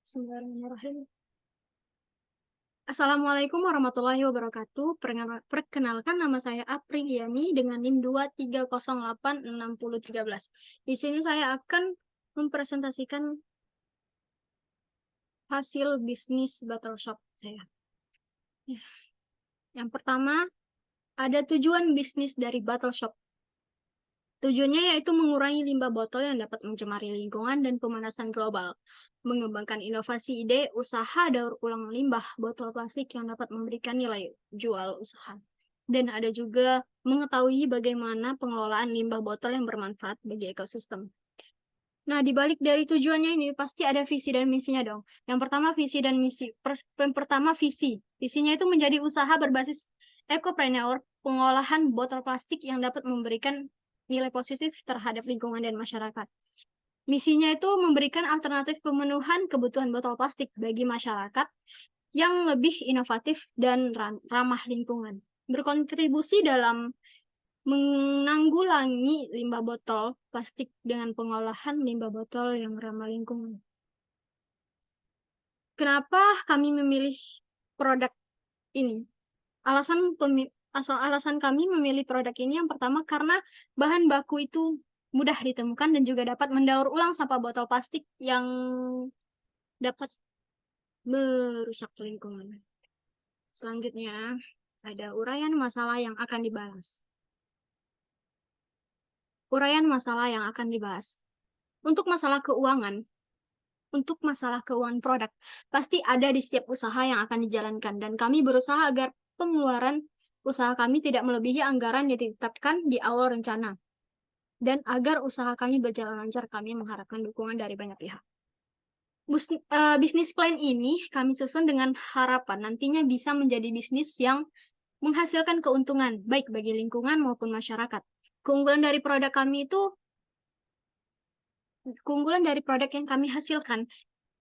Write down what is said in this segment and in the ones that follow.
Bismillahirrahmanirrahim. Assalamualaikum warahmatullahi wabarakatuh. Perkenalkan nama saya Apriliani dengan NIM 2308613. Di sini saya akan mempresentasikan hasil bisnis Battle Shop saya. Yang pertama, ada tujuan bisnis dari Battle Shop. Tujuannya yaitu mengurangi limbah botol yang dapat mencemari lingkungan dan pemanasan global, mengembangkan inovasi ide usaha daur ulang limbah botol plastik yang dapat memberikan nilai jual usaha. Dan ada juga mengetahui bagaimana pengelolaan limbah botol yang bermanfaat bagi ekosistem. Nah, di balik dari tujuannya ini pasti ada visi dan misinya dong. Yang pertama visi dan misi. Visi. Visinya itu menjadi usaha berbasis ekopreneur, pengolahan botol plastik yang dapat memberikan nilai positif terhadap lingkungan dan masyarakat. Misinya itu memberikan alternatif pemenuhan kebutuhan botol plastik bagi masyarakat yang lebih inovatif dan ramah lingkungan. Berkontribusi dalam menanggulangi limbah botol plastik dengan pengolahan limbah botol yang ramah lingkungan. Kenapa kami memilih produk ini? Alasan kami memilih produk ini yang pertama karena bahan baku itu mudah ditemukan dan juga dapat mendaur ulang sampah botol plastik yang dapat merusak lingkungan. Selanjutnya, ada uraian masalah yang akan dibahas. Uraian masalah yang akan dibahas. Untuk masalah keuangan produk, pasti ada di setiap usaha yang akan dijalankan, dan kami berusaha agar pengeluaran usaha kami tidak melebihi anggaran yang ditetapkan di awal rencana. Dan agar usaha kami berjalan lancar, kami mengharapkan dukungan dari banyak pihak. Bisnis plan ini kami susun dengan harapan nantinya bisa menjadi bisnis yang menghasilkan keuntungan, baik bagi lingkungan maupun masyarakat. Keunggulan dari produk yang kami hasilkan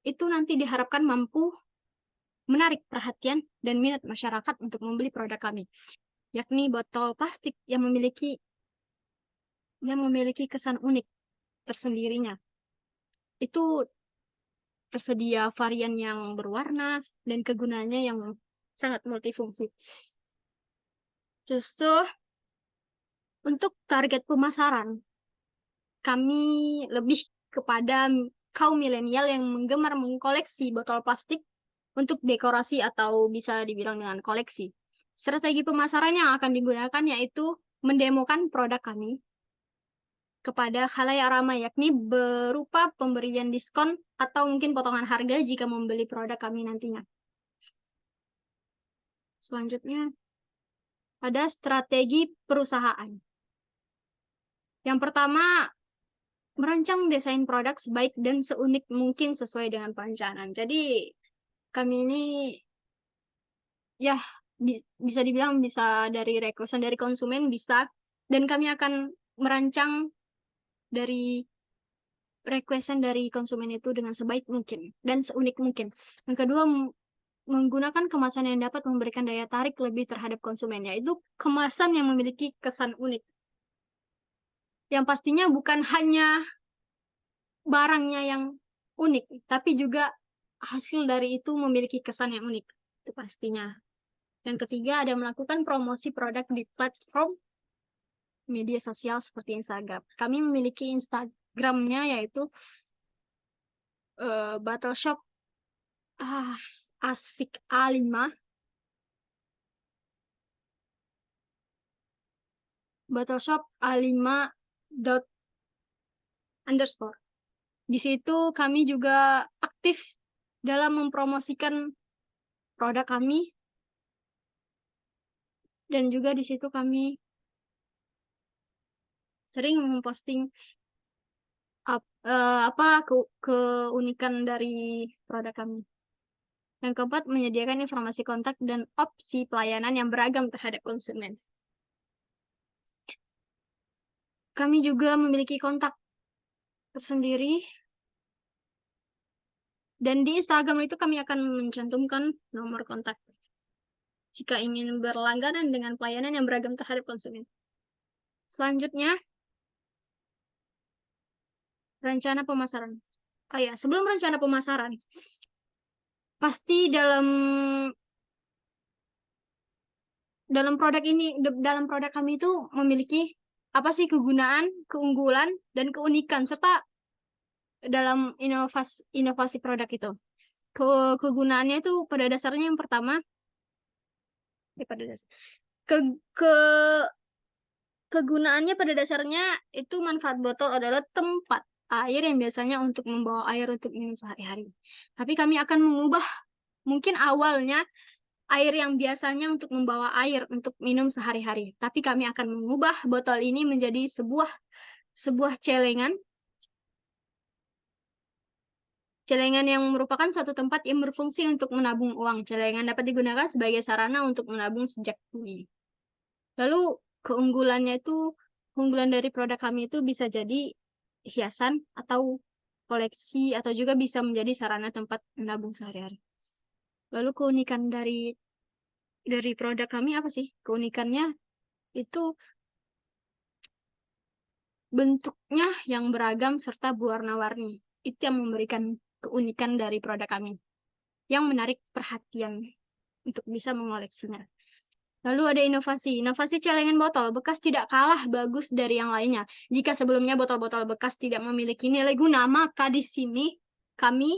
itu nanti diharapkan mampu menarik perhatian dan minat masyarakat untuk membeli produk kami, yakni botol plastik yang memiliki kesan unik tersendirinya. Itu tersedia varian yang berwarna dan kegunaannya yang sangat multifungsi. Justru untuk target pemasaran, kami lebih kepada kaum milenial yang menggemar mengkoleksi botol plastik untuk dekorasi atau bisa dibilang dengan koleksi. Strategi pemasaran yang akan digunakan yaitu mendemokan produk kami kepada khalayak ramai, yakni berupa pemberian diskon atau mungkin potongan harga jika membeli produk kami nantinya. Selanjutnya, ada strategi perusahaan. Yang pertama, merancang desain produk sebaik dan seunik mungkin sesuai dengan perencanaan. Jadi, kami ini ya bisa dibilang bisa dari requestan dari konsumen bisa, dan kami akan merancang dari requestan dari konsumen itu dengan sebaik mungkin dan seunik mungkin. Yang kedua, menggunakan kemasan yang dapat memberikan daya tarik lebih terhadap konsumen, yaitu kemasan yang memiliki kesan unik. Yang pastinya bukan hanya barangnya yang unik, tapi juga hasil dari itu memiliki kesan yang unik. Itu pastinya. Yang ketiga, ada melakukan promosi produk di platform media sosial seperti Instagram. Kami memiliki Instagramnya yaitu Battle Shop Asik A5. Battle Shop A5 _. Di situ kami juga aktif dalam mempromosikan produk kami, dan juga di situ kami sering memposting keunikan dari produk kami. Yang keempat, menyediakan informasi kontak dan opsi pelayanan yang beragam terhadap konsumen. Kami juga memiliki kontak tersendiri, dan di Instagram itu kami akan mencantumkan nomor kontak jika ingin berlangganan dengan pelayanan yang beragam terhadap konsumen. Selanjutnya, rencana pemasaran. Sebelum rencana pemasaran, pasti dalam produk kami itu memiliki apa sih kegunaan, keunggulan, dan keunikan serta dalam inovasi produk itu. Kegunaannya itu pada dasarnya yang pertama, pada dasar ke, ke kegunaannya pada dasarnya itu manfaat botol adalah tempat air yang biasanya untuk membawa air untuk minum sehari-hari. Tapi kami akan mengubah mungkin awalnya air yang biasanya untuk membawa air untuk minum sehari-hari. Tapi kami akan mengubah botol ini menjadi sebuah celengan yang merupakan suatu tempat yang berfungsi untuk menabung uang. Celengan dapat digunakan sebagai sarana untuk menabung sejak dini. Lalu keunggulan dari produk kami itu bisa jadi hiasan atau koleksi atau juga bisa menjadi sarana tempat menabung sehari-hari. Lalu keunikan dari produk kami apa sih? Keunikannya itu bentuknya yang beragam serta berwarna-warni. Itu yang memberikan keunikan dari produk kami, yang menarik perhatian untuk bisa mengoleksinya. Lalu ada inovasi. Inovasi celengan botol bekas tidak kalah bagus dari yang lainnya. Jika sebelumnya botol-botol bekas tidak memiliki nilai guna, maka di sini kami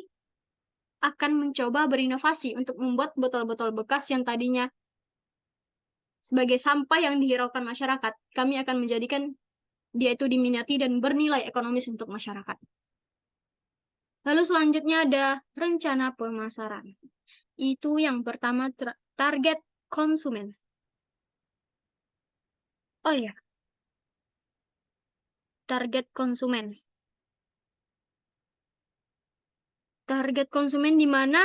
akan mencoba berinovasi untuk membuat botol-botol bekas yang tadinya sebagai sampah yang dihiraukan masyarakat. Kami akan menjadikan dia itu diminati dan bernilai ekonomis untuk masyarakat. Lalu selanjutnya ada rencana pemasaran. Itu yang pertama target konsumen. Oh ya, target konsumen. Target konsumen di mana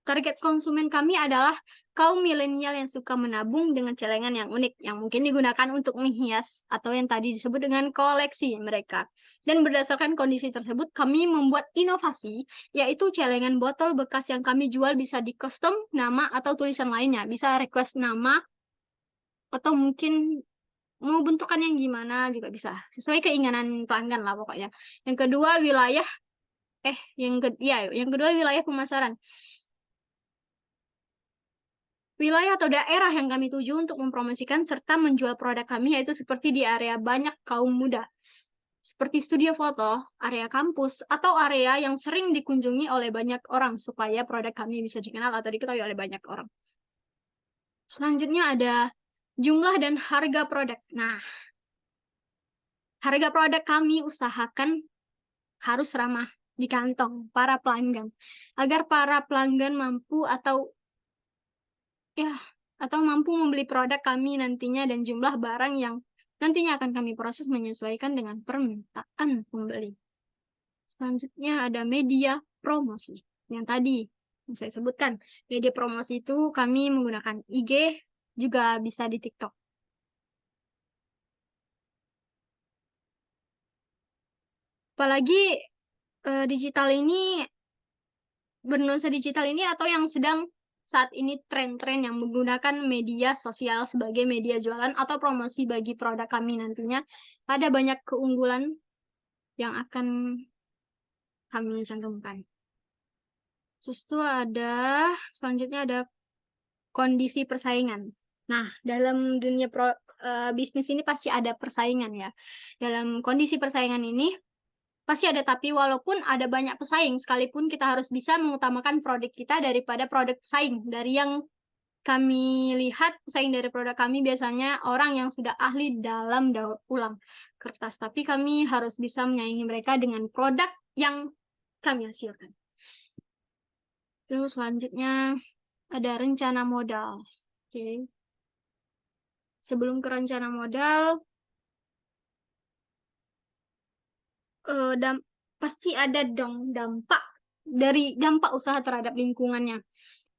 target konsumen kami adalah kaum milenial yang suka menabung dengan celengan yang unik, yang mungkin digunakan untuk menghias atau yang tadi disebut dengan koleksi mereka. Dan berdasarkan kondisi tersebut, kami membuat inovasi, yaitu celengan botol bekas yang kami jual bisa di-custom nama atau tulisan lainnya. Bisa request nama, atau mungkin mau bentukannya gimana juga bisa. Sesuai keinginan pelanggan lah pokoknya. Yang kedua, yang kedua wilayah pemasaran. Wilayah atau daerah yang kami tuju untuk mempromosikan serta menjual produk kami yaitu seperti di area banyak kaum muda. Seperti studio foto, area kampus, atau area yang sering dikunjungi oleh banyak orang supaya produk kami bisa dikenal atau diketahui oleh banyak orang. Selanjutnya ada jumlah dan harga produk. Nah, harga produk kami usahakan harus ramah di kantong para pelanggan agar para pelanggan mampu membeli produk kami nantinya dan jumlah barang yang nantinya akan kami proses menyesuaikan dengan permintaan pembeli. Selanjutnya ada media promosi. Yang tadi yang saya sebutkan, media promosi itu kami menggunakan IG, juga bisa di TikTok. Apalagi digital ini, bernuansa digital ini atau yang sedang saat ini tren-tren yang menggunakan media sosial sebagai media jualan atau promosi bagi produk kami nantinya, ada banyak keunggulan yang akan kami cantumkan. Selanjutnya ada kondisi persaingan. Nah, dalam dunia bisnis ini pasti ada persaingan ya. Dalam kondisi persaingan ini pasti ada, tapi walaupun ada banyak pesaing, sekalipun kita harus bisa mengutamakan produk kita daripada produk pesaing. Dari yang kami lihat, pesaing dari produk kami biasanya orang yang sudah ahli dalam daur ulang kertas, tapi kami harus bisa menyaingi mereka dengan produk yang kami hasilkan. Terus selanjutnya ada rencana modal. Oke. Sebelum ke rencana modal, pasti ada dong dampak usaha terhadap lingkungannya.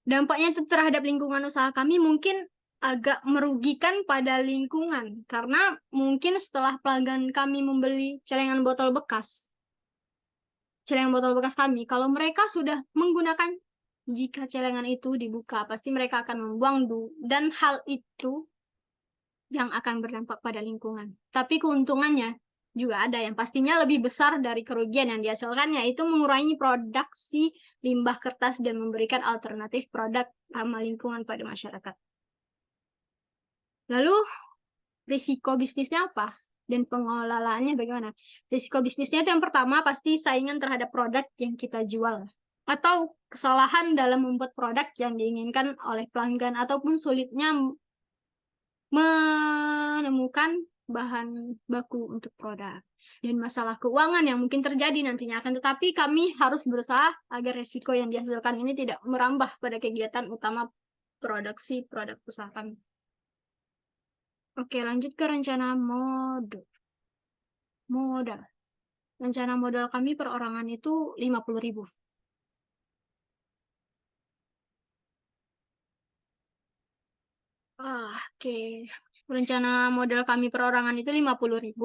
Dampaknya itu terhadap lingkungan usaha kami mungkin agak merugikan pada lingkungan, karena mungkin setelah pelanggan kami membeli celengan botol bekas kami, kalau mereka sudah menggunakan, jika celengan itu dibuka, pasti mereka akan membuang dan hal itu yang akan berdampak pada lingkungan. Tapi keuntungannya, juga ada yang pastinya lebih besar dari kerugian yang dihasilkan, yaitu mengurangi produksi limbah kertas dan memberikan alternatif produk ramah lingkungan pada masyarakat. Lalu, risiko bisnisnya apa? Dan pengelolaannya bagaimana? Risiko bisnisnya itu yang pertama pasti saingan terhadap produk yang kita jual. Atau kesalahan dalam membuat produk yang diinginkan oleh pelanggan, ataupun sulitnya menemukan bahan baku untuk produk. Dan masalah keuangan yang mungkin terjadi nantinya akan, tetapi kami harus berusaha agar risiko yang dihasilkan ini tidak merambah pada kegiatan utama produksi produk usaha kami. Oke, lanjut ke rencana modal. Rencana modal kami perorangan itu 50.000. Oke. Rencana modal kami perorangan itu 50.000.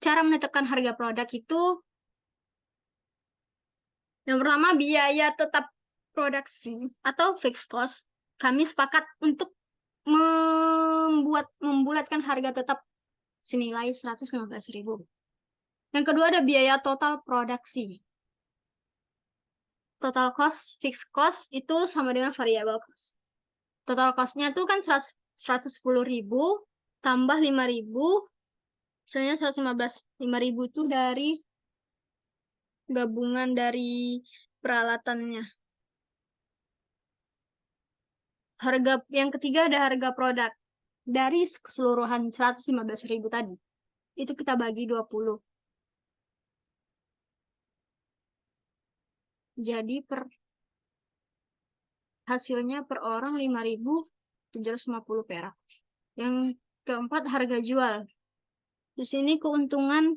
Cara menetapkan harga produk itu, yang pertama biaya tetap produksi atau fixed cost. Kami sepakat untuk membulatkan harga tetap senilai 115.000. Yang kedua ada biaya total produksi. Total cost, fixed cost itu sama dengan variable cost. Total cost-nya tuh kan 110.000 tambah 5.000, misalnya 115. 5.000 itu dari gabungan dari peralatannya. Harga yang ketiga ada harga produk. Dari keseluruhan 115.000 tadi, itu kita bagi 20. Jadi hasilnya per orang 5.750 perak. Yang keempat harga jual. Di sini keuntungan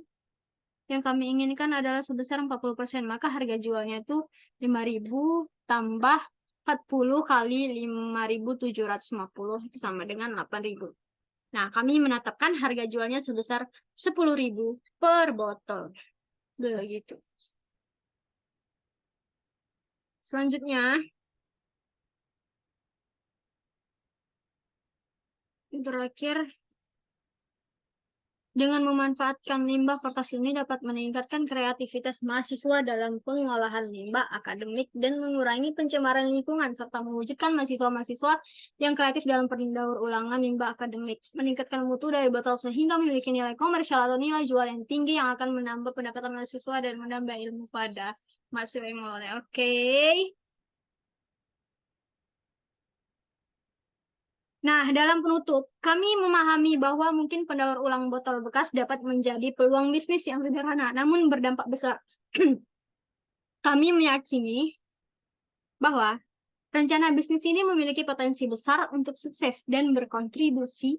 yang kami inginkan adalah sebesar 40%. Maka harga jualnya itu 5.000 tambah 40 kali 5.750 itu sama dengan 8.000. Nah, kami menetapkan harga jualnya sebesar 10.000 per botol. Begitu. Selanjutnya, terakhir, dengan memanfaatkan limbah kertas ini dapat meningkatkan kreativitas mahasiswa dalam pengolahan limbah akademik dan mengurangi pencemaran lingkungan, serta mewujudkan mahasiswa-mahasiswa yang kreatif dalam pendaur ulangan limbah akademik, meningkatkan mutu dari botol sehingga memiliki nilai komersial atau nilai jual yang tinggi yang akan menambah pendapatan mahasiswa dan menambah ilmu pada mahasiswa yang mengolah. Oke. Nah, dalam penutup, kami memahami bahwa mungkin pendaur ulang botol bekas dapat menjadi peluang bisnis yang sederhana, namun berdampak besar. Kami meyakini bahwa rencana bisnis ini memiliki potensi besar untuk sukses dan berkontribusi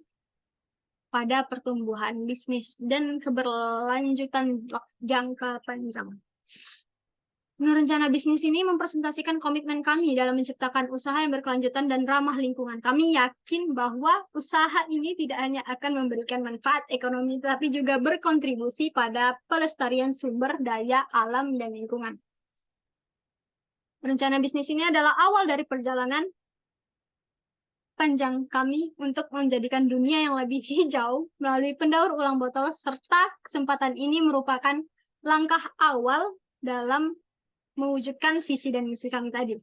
pada pertumbuhan bisnis dan keberlanjutan jangka panjang. Rencana bisnis ini mempresentasikan komitmen kami dalam menciptakan usaha yang berkelanjutan dan ramah lingkungan. Kami yakin bahwa usaha ini tidak hanya akan memberikan manfaat ekonomi, tapi juga berkontribusi pada pelestarian sumber daya alam dan lingkungan. Rencana bisnis ini adalah awal dari perjalanan panjang kami untuk menjadikan dunia yang lebih hijau melalui pendaur ulang botol, serta kesempatan ini merupakan langkah awal dalam mewujudkan visi dan misi kami tadi.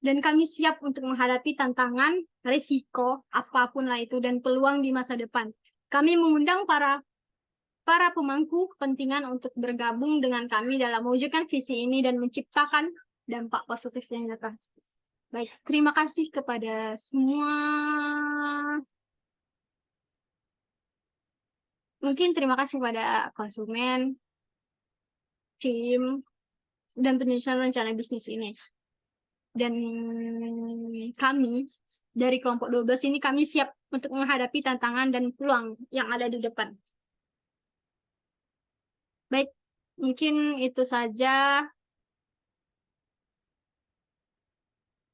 Dan kami siap untuk menghadapi tantangan, risiko, apapun lah itu, dan peluang di masa depan. Kami mengundang para pemangku kepentingan untuk bergabung dengan kami dalam mewujudkan visi ini dan menciptakan dampak positif yang nyata. Baik, terima kasih kepada semua. Mungkin terima kasih pada konsumen, tim, dan penyusunan rencana bisnis ini. Dan kami dari kelompok 12 ini kami siap untuk menghadapi tantangan dan peluang yang ada di depan. Baik, mungkin itu saja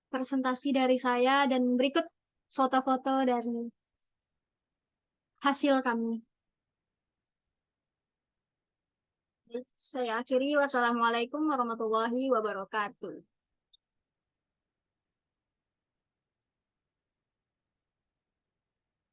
presentasi dari saya dan berikut foto-foto dari hasil kami. Saya akhiri, wassalamualaikum warahmatullahi wabarakatuh.